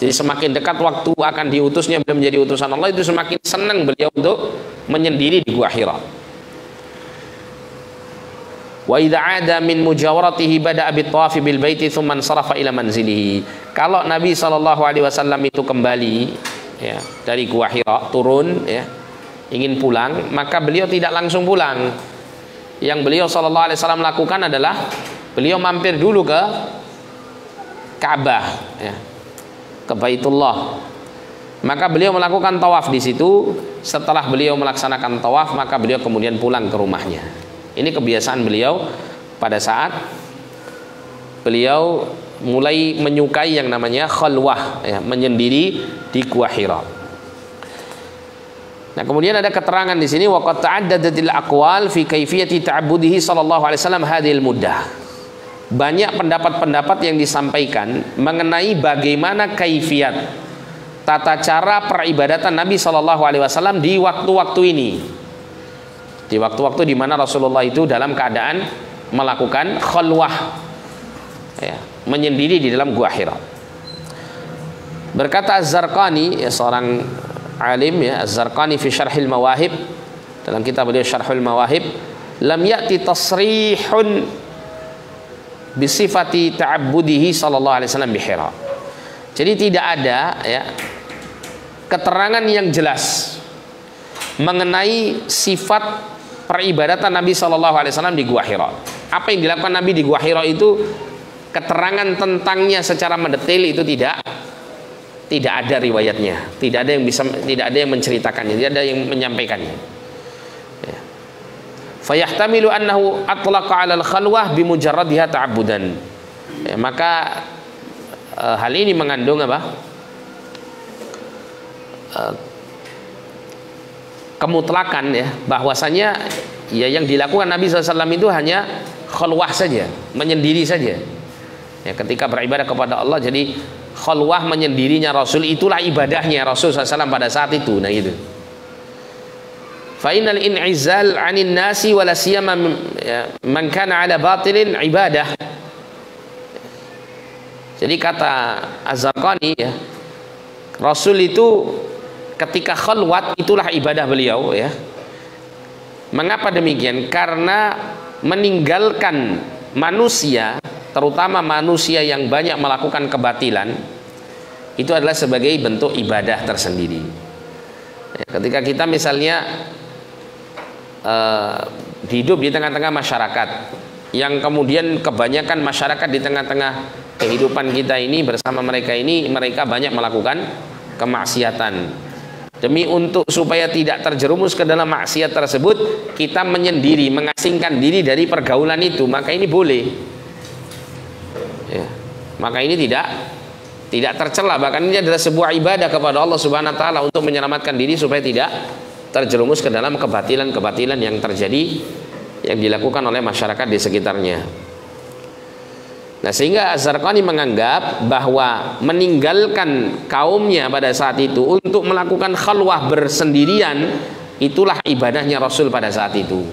Speaker 1: Jadi semakin dekat waktu akan diutusnya beliau menjadi utusan Allah, itu semakin senang beliau untuk menyendiri di Gua Hira. Wa idza 'ada min mujawaratihi bada'a bit-tawafi bil baiti tsumma sarafa ila manzilihi. Kalau Nabi SAW itu kembali ya, dari Gua Hira, turun ya, ingin pulang, maka beliau tidak langsung pulang. Yang beliau SAW lakukan adalah beliau mampir dulu ke Ka'bah ya, ke Baitullah. Maka beliau melakukan tawaf di situ. Setelah beliau melaksanakan tawaf, maka beliau kemudian pulang ke rumahnya. Ini kebiasaan beliau pada saat beliau mulai menyukai yang namanya khalwah, ya, menyendiri di Gua Hira. Nah, kemudian ada keterangan di sini waqad ta'addadatil aqwal fi kaifiyati ta'abbudihi sallallahu alaihi wasallam hadhil muddah. Banyak pendapat-pendapat yang disampaikan mengenai bagaimana kaifiat tata cara peribadatan Nabi sallallahu alaihi wasallam di waktu-waktu ini. Di waktu-waktu di mana Rasulullah itu dalam keadaan melakukan khalwah, ya, menyendiri di dalam Gua Hira. Berkata Az-Zarqani, ya, seorang alim, ya, Az-Zarqani fi Syarhil Mawahib, dalam kitab beliau Syarhul Mawahib, lam ya'ti tasrihun bi sifati ta'abbudihi sallallahu alaihi wasallam bi Hira. Jadi tidak ada, ya, keterangan yang jelas mengenai sifat peribadatan Nabi sallallahu alaihi wasallam di Gua Hira. Apa yang dilakukan Nabi di Gua Hira itu, keterangan tentangnya secara mendetail itu tidak ada riwayatnya, tidak ada yang menceritakannya, tidak ada yang menyampaikannya. Ya. Fayahtamilu annahu atlaqa 'ala al-khalwah bimujarradiha ta'abbudan. Ya, maka hal ini mengandung apa? Kemutlakan, ya, bahwasanya ya yang dilakukan Nabi SAW itu hanya khalwah saja, menyendiri saja. Ya, ketika beribadah kepada Allah, jadi khalwah menyendirinya Rasul itulah ibadahnya Rasul SAW pada saat itu. Nah, gitu. Fa innal in'izal 'anil nasi wala siyama man kana 'ala batilin ibadah. Jadi kata Az-Zarqani, ya, Rasul itu ketika khalwat itulah ibadah beliau, ya. Mengapa demikian? Karena meninggalkan manusia, terutama manusia yang banyak melakukan kebatilan, itu adalah sebagai bentuk ibadah tersendiri. Ya, ketika kita misalnya hidup di tengah-tengah masyarakat, yang kemudian kebanyakan masyarakat di tengah-tengah kehidupan kita ini bersama mereka ini, mereka banyak melakukan kemaksiatan. Demi untuk supaya tidak terjerumus ke dalam maksiat tersebut, kita menyendiri, mengasingkan diri dari pergaulan itu, maka ini boleh. Ya, maka ini tidak tercela, bahkan ini adalah sebuah ibadah kepada Allah Subhanahu wa taala untuk menyelamatkan diri supaya tidak terjerumus ke dalam kebatilan-kebatilan yang terjadi, yang dilakukan oleh masyarakat di sekitarnya. Nah, sehingga Az-Zarqani menganggap bahwa meninggalkan kaumnya pada saat itu untuk melakukan khalwah bersendirian itulah ibadahnya Rasul pada saat itu.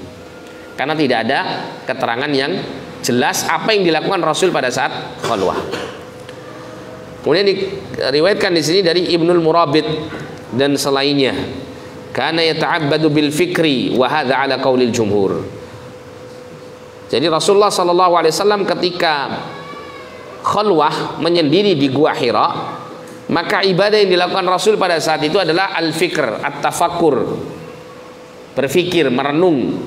Speaker 1: Karena tidak ada keterangan yang jelas apa yang dilakukan Rasul pada saat khalwah. Kemudian diriwayatkan di sini dari Ibnul Murabit dan selainnya, kana yata'abbadu bil fikri wa hadza ala qaulil jumhur. Jadi Rasulullah sallallahu alaihi wasallam ketika khalwah menyendiri di Gua Hira, maka ibadah yang dilakukan Rasul pada saat itu adalah al-fikr, at-tafakkur, berfikir, merenung.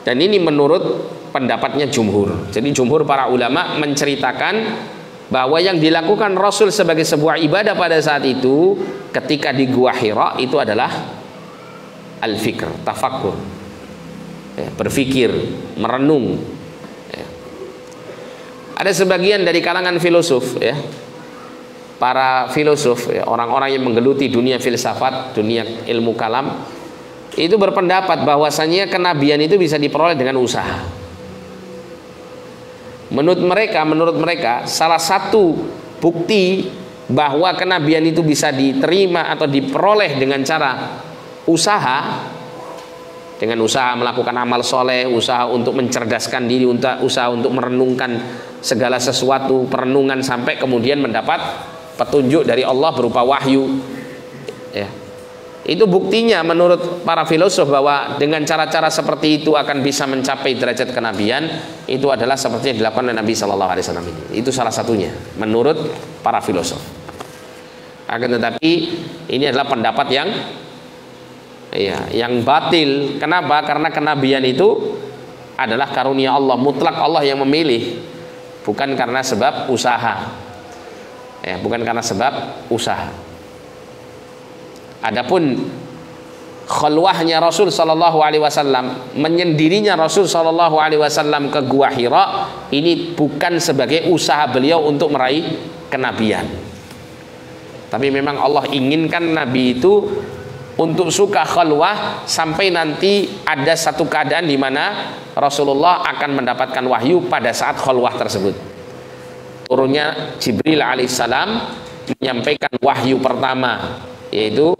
Speaker 1: Dan ini menurut pendapatnya jumhur. Jadi jumhur para ulama menceritakan bahwa yang dilakukan Rasul sebagai sebuah ibadah pada saat itu ketika di Gua Hira itu adalah al-fikr, tafakkur, ya, berfikir, merenung. Ya. Ada sebagian dari kalangan filosof, ya, para filosof, ya, orang-orang yang menggeluti dunia filsafat, dunia ilmu kalam, itu berpendapat bahwasanya kenabian itu bisa diperoleh dengan usaha. Menurut mereka salah satu bukti bahwa kenabian itu bisa diterima atau diperoleh dengan cara usaha, dengan usaha melakukan amal soleh, usaha untuk mencerdaskan diri, usaha untuk merenungkan segala sesuatu, perenungan sampai kemudian mendapat petunjuk dari Allah berupa wahyu, ya. Itu buktinya menurut para filosof bahwa dengan cara-cara seperti itu akan bisa mencapai derajat kenabian. Itu adalah seperti yang dilakukan oleh Nabi Shallallahu Alaihi Wasallam ini. Itu salah satunya menurut para filosof. Akan tetapi ini adalah pendapat yang batil. Kenapa? Karena kenabian itu adalah karunia Allah, mutlak Allah yang memilih, bukan karena sebab usaha. Ya, bukan karena sebab usaha. Adapun khalwahnya Rasul sallallahu alaihi wasallam, menyendirinya Rasul sallallahu alaihi wasallam ke Gua Hira, ini bukan sebagai usaha beliau untuk meraih kenabian. Tapi memang Allah inginkan Nabi itu untuk suka khalwah sampai nanti ada satu keadaan di mana Rasulullah akan mendapatkan wahyu pada saat khalwah tersebut. Turunnya Jibril alaihissalam menyampaikan wahyu pertama, yaitu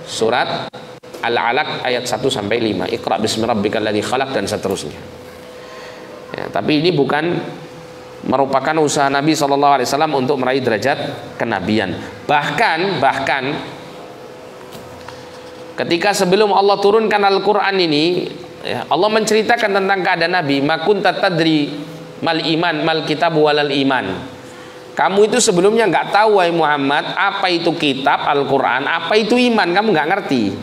Speaker 1: surat Al-Alaq ayat 1 sampai 5. Iqra bismi rabbikal ladzi khalaq, dan seterusnya. Ya, tapi ini bukan merupakan usaha Nabi SAW untuk meraih derajat kenabian. Bahkan ketika sebelum Allah turunkan Al-Quran ini, ya, Allah menceritakan tentang keadaan Nabi. Ma kunta tadri mal iman mal kitab walal iman. Kamu itu sebelumnya nggak tahu, wahai Muhammad, apa itu kitab Al-Quran, apa itu iman. Kamu nggak ngerti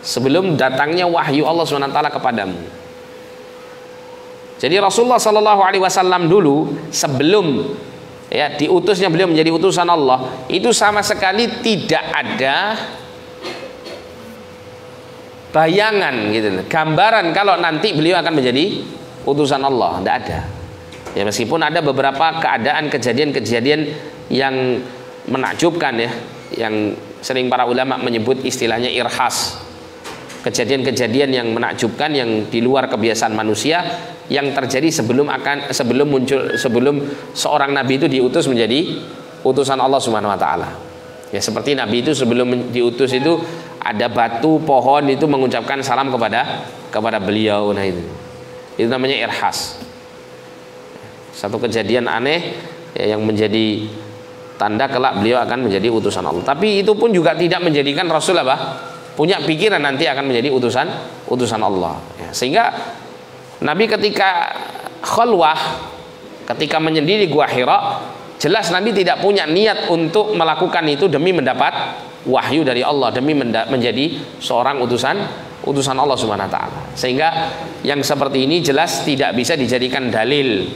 Speaker 1: sebelum datangnya wahyu Allah SWT kepadamu. Jadi Rasulullah SAW dulu, sebelum ya diutusnya beliau menjadi utusan Allah, itu sama sekali tidak ada bayangan gitu, gambaran kalau nanti beliau akan menjadi utusan Allah. Tidak ada. Ya, meskipun ada beberapa keadaan, kejadian-kejadian yang menakjubkan, ya, yang sering para ulama menyebut istilahnya irhas, kejadian-kejadian yang menakjubkan, yang di luar kebiasaan manusia, yang terjadi sebelum seorang nabi itu diutus menjadi utusan Allah Subhanahu wa taala. Ya, seperti nabi itu sebelum diutus itu ada batu, pohon itu mengucapkan salam kepada beliau. Nah, itu namanya irhas. Satu kejadian aneh, ya, yang menjadi tanda kelak beliau akan menjadi utusan Allah. Tapi itu pun juga tidak menjadikan Rasul punya pikiran nanti akan menjadi utusan Allah. Ya, sehingga Nabi ketika khalwah, ketika menyendiri Gua Hira, jelas Nabi tidak punya niat untuk melakukan itu demi mendapat wahyu dari Allah, demi menjadi seorang utusan Allah Subhanahu wa taala. Sehingga yang seperti ini jelas tidak bisa dijadikan dalil,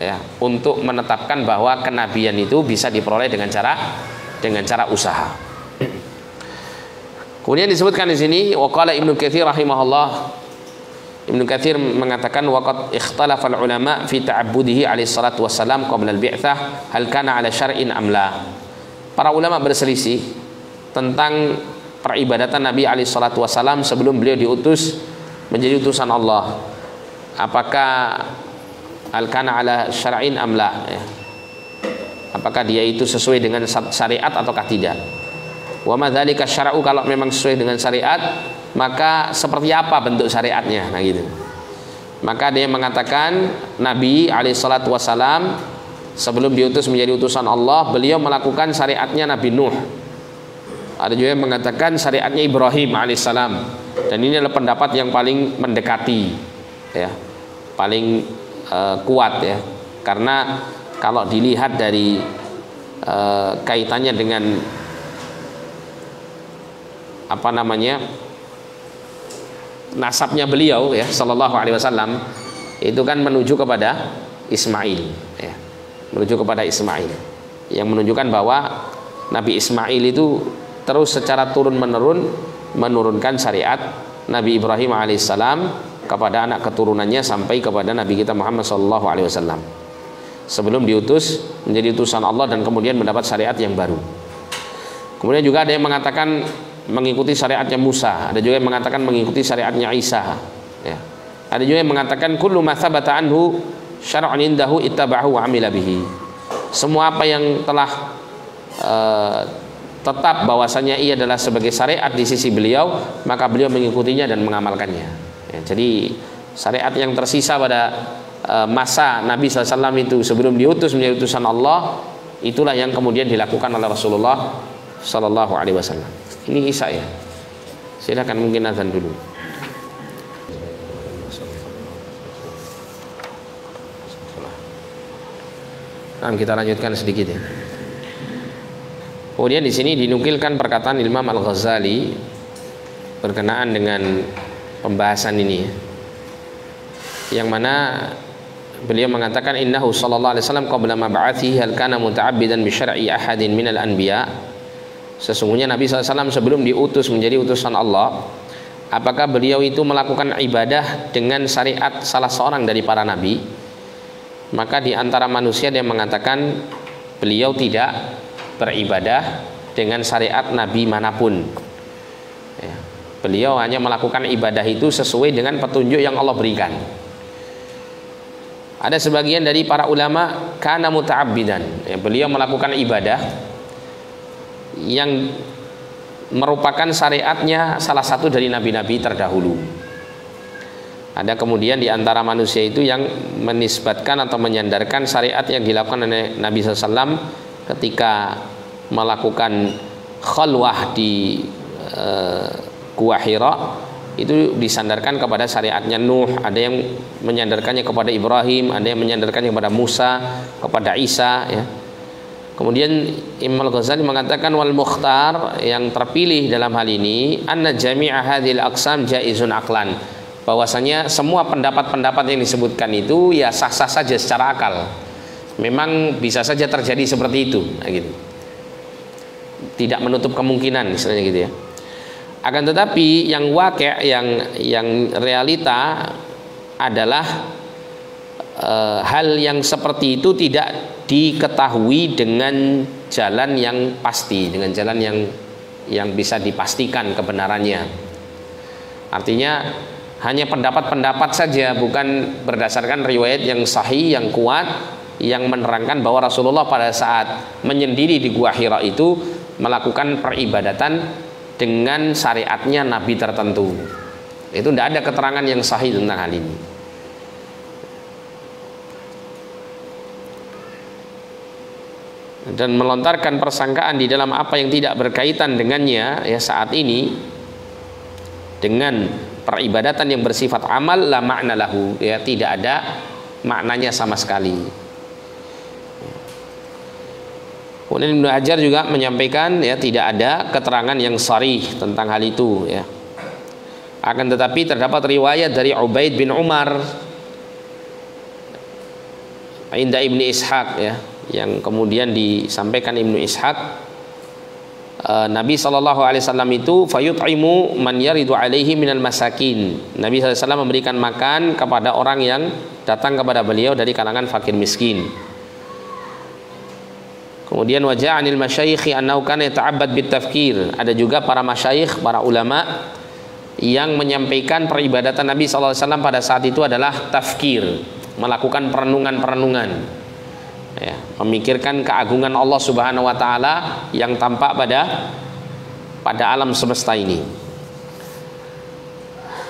Speaker 1: ya, untuk menetapkan bahwa kenabian itu bisa diperoleh dengan cara usaha. Kemudian disebutkan di sini, waqala Ibnu Katsir rahimahullah, Ibnu Katsir mengatakan waqad ikhtalafa ulama fi ta'abbudihi alaihi salatu wassalam qabla al-bi'tsah hal kana ala syar'in am la. Para ulama berselisih tentang peribadatan Nabi alaihi salatu wassalam sebelum beliau diutus menjadi utusan Allah. Apakah al-kana ala syar'in amla, ya, apakah dia itu sesuai dengan syariat ataukah tidak. Wa madzalika syar'u, kalau memang sesuai dengan syariat, maka seperti apa bentuk syariatnya. Nah, gitu. Maka dia mengatakan Nabi alaihi salatu wasalam sebelum diutus menjadi utusan Allah, beliau melakukan syariatnya Nabi Nuh. Ada juga yang mengatakan syariatnya Ibrahim alaihissalam, dan ini adalah pendapat yang paling mendekati, ya, paling kuat, ya, karena kalau dilihat dari kaitannya dengan nasabnya beliau, ya, sallallahu alaihi wasallam, itu kan menuju kepada Ismail, ya, menuju kepada Ismail, yang menunjukkan bahwa Nabi Ismail itu terus secara turun menurun menurunkan syariat Nabi Ibrahim alaihissalam kepada anak keturunannya sampai kepada Nabi kita Muhammad SAW sebelum diutus menjadi utusan Allah dan kemudian mendapat syariat yang baru. Kemudian juga ada yang mengatakan mengikuti syariatnya Musa, ada juga yang mengatakan mengikuti syariatnya Isa, ya. Ada juga yang mengatakan kullu ma thabata anhu syar'un indahu ittaba'ahu wa amila bihi. Semua apa yang telah tetap bahwasanya ia adalah sebagai syariat di sisi beliau, maka beliau mengikutinya dan mengamalkannya. Ya, jadi syariat yang tersisa pada masa Nabi SAW itu sebelum diutus menjadi utusan Allah, itulah yang kemudian dilakukan oleh Rasulullah Sallallahu Alaihi Wasallam. Ini Isa, ya. Silakan, mungkin azan dulu. Nah, kita lanjutkan sedikit, ya. Kemudian di sini dinukilkan perkataan Imam Al-Ghazali berkenaan dengan pembahasan ini, yang mana beliau mengatakan innahu sallallahu alaihi wasallam qabla ma ba'athihi hal kana muta'abbidan bi syar'i ahadin minal anbiya. Sesungguhnya Nabi SAW sebelum diutus menjadi utusan Allah, apakah beliau itu melakukan ibadah dengan syariat salah seorang dari para nabi? Maka di antara manusia yang mengatakan beliau tidak beribadah dengan syariat nabi manapun. Ya, beliau hanya melakukan ibadah itu sesuai dengan petunjuk yang Allah berikan. Ada sebagian dari para ulama kana muta'abbidan, ya, beliau melakukan ibadah yang merupakan syariatnya salah satu dari nabi-nabi terdahulu. Ada kemudian di antara manusia itu yang menisbatkan atau menyandarkan syariat yang dilakukan oleh Nabi SAW ketika melakukan khalwah di Gua Hira, itu disandarkan kepada syariatnya Nuh. Ada yang menyandarkannya kepada Ibrahim, ada yang menyandarkannya kepada Musa, kepada Isa, ya. Kemudian Imam Al-Ghazali mengatakan wal mukhtar, yang terpilih dalam hal ini, anna jami'a hadhil aqsam jaizun aqlan, bahwasanya semua pendapat-pendapat yang disebutkan itu ya sah-sah saja secara akal. Memang bisa saja terjadi seperti itu, nah, gitu. Tidak menutup kemungkinan, misalnya gitu ya. Akan tetapi yang waqi', yang realita adalah hal yang seperti itu tidak diketahui dengan jalan yang pasti, dengan jalan yang bisa dipastikan kebenarannya. Artinya hanya pendapat-pendapat saja, bukan berdasarkan riwayat yang sahih, yang kuat, yang menerangkan bahwa Rasulullah pada saat menyendiri di Gua Hira itu melakukan peribadatan dengan syariatnya nabi tertentu. Itu tidak ada keterangan yang sahih tentang hal ini. Dan melontarkan persangkaan di dalam apa yang tidak berkaitan dengannya ya saat ini dengan peribadatan yang bersifat amal, la makna lahu, ya, tidak ada maknanya sama sekali. Kemudian Ibnu Hajar juga menyampaikan ya tidak ada keterangan yang sharih tentang hal itu, ya. Akan tetapi terdapat riwayat dari Ubaid bin Umar inda Ibnu Ishaq, ya, yang kemudian disampaikan Ibnu Ishaq, Nabi SAW itu fayut'imu man yaridu alaihi minal masakin. Nabi SAW memberikan makan kepada orang yang datang kepada beliau dari kalangan fakir miskin. Kemudian waja'anil masyayikhi annahu kana yata'abbad bitafkir. Ada juga para masyayikh, para ulama yang menyampaikan peribadatan Nabi SAW pada saat itu adalah tafkir, melakukan perenungan-perenungan, ya, memikirkan keagungan Allah Subhanahu wa taala yang tampak pada alam semesta ini.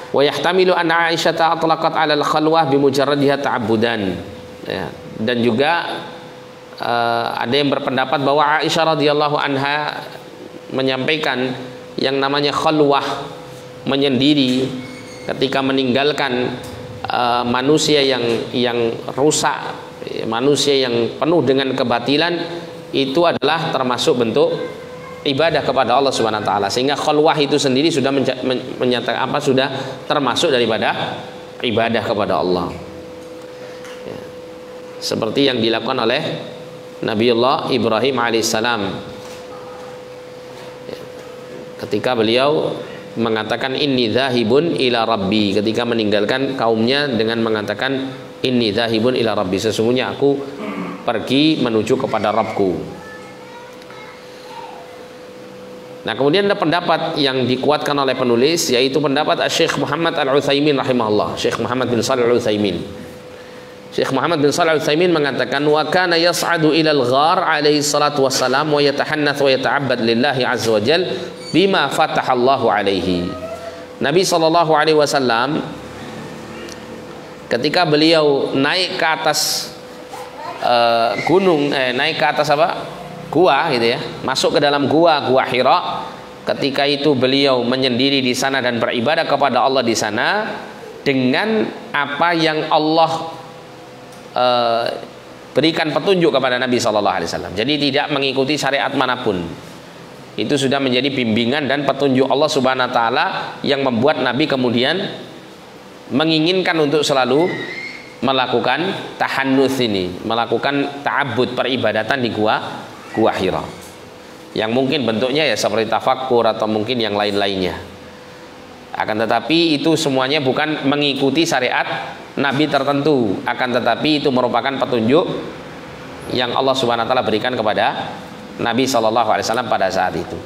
Speaker 1: Wa yahtamilu anna Aisyah atlaqat 'ala al-khalwah bi mujarradiha ta'abbudan. Ya, dan juga ada yang berpendapat bahwa Aisyah radhiyallahu anha menyampaikan yang namanya khalwah, menyendiri ketika meninggalkan manusia yang rusak, manusia yang penuh dengan kebatilan, itu adalah termasuk bentuk ibadah kepada Allah Subhanahu wa taala. Sehingga khalwah itu sendiri sudah menyatakan sudah termasuk daripada ibadah kepada Allah. Ya. Seperti yang dilakukan oleh Nabiullah Ibrahim alaihissalam, ya, ketika beliau mengatakan inni dzahibun ila rabbi, ketika meninggalkan kaumnya dengan mengatakan inni dzahibun ila rabbi, sesungguhnya aku pergi menuju kepada Rabbku. Nah, kemudian ada pendapat yang dikuatkan oleh penulis, yaitu pendapat Syekh Muhammad Al-Utsaimin rahimahullah, Syekh Muhammad bin Shalih Al-Utsaimin. Syekh Muhammad bin Shalih Al-Utsaimin mengatakan wa kana yas'adu ilal ghar alaihi salatu wassalam wa yatahannath wa yata'abbad lillahi azza wajal bima fatahallahu alaihi. Nabi sallallahu alaihi wasallam ketika beliau naik ke atas gunung, naik ke atas gua gitu ya, masuk ke dalam gua Hira, ketika itu beliau menyendiri di sana dan beribadah kepada Allah di sana dengan apa yang Allah berikan petunjuk kepada Nabi Sallallahu Alaihi Wasallam. Jadi tidak mengikuti syariat manapun. Itu sudah menjadi bimbingan dan petunjuk Allah Subhanahu Wa Taala yang membuat Nabi kemudian menginginkan untuk selalu melakukan tahannuts ini, melakukan ta'abbud, peribadatan di gua Hira, yang mungkin bentuknya ya seperti tafakkur atau mungkin yang lain-lainnya. Akan tetapi itu semuanya bukan mengikuti syariat Nabi tertentu, akan tetapi itu merupakan petunjuk yang Allah Subhanahu wa taala berikan kepada Nabi Shallallahu alaihi wasallam pada saat itu.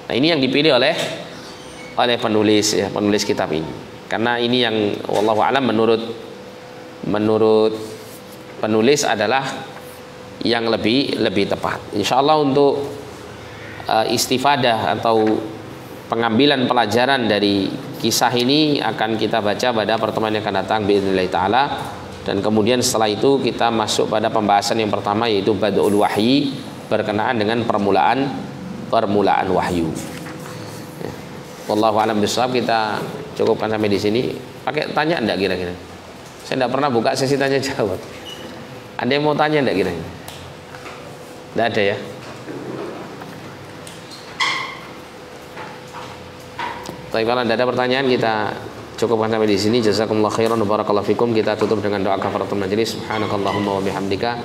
Speaker 1: Nah, ini yang dipilih oleh penulis ya, penulis kitab ini. Karena ini yang wallahu alam menurut penulis adalah yang lebih tepat. Insyaallah untuk istifadah atau pengambilan pelajaran dari kisah ini akan kita baca pada pertemuan yang akan datang biidznillah taala, dan kemudian setelah itu kita masuk pada pembahasan yang pertama, yaitu badul wahyi, berkenaan dengan permulaan wahyu. Ya. Wallahu a'lam bishawab. Kita cukupkan sampai di sini. Pakai tanya enggak kira-kira? Saya enggak pernah buka sesi tanya jawab. Ada yang mau tanya enggak kira-kira? Enggak ada ya? Tapi kalau tidak ada pertanyaan, kita cukupkan sampai di sini. Jazakumullah khairan wa barakallahu fikum. Kita tutup dengan doa kafaratul majelis. Subhanakallahumma wa bihamdika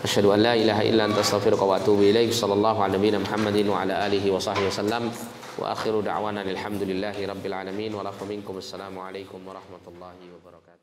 Speaker 1: asyhadu an la ilaha illa anta astaghfiruka wa atubu ilaik. Sallallahu ala nabiyina Muhammadin wa ala alihi wa sahbihi wasallam. Wa akhiru da'wana alhamdulillahi rabbil alamin. Wa lakum minkum assalamu alaikum warahmatullahi wabarakatuh.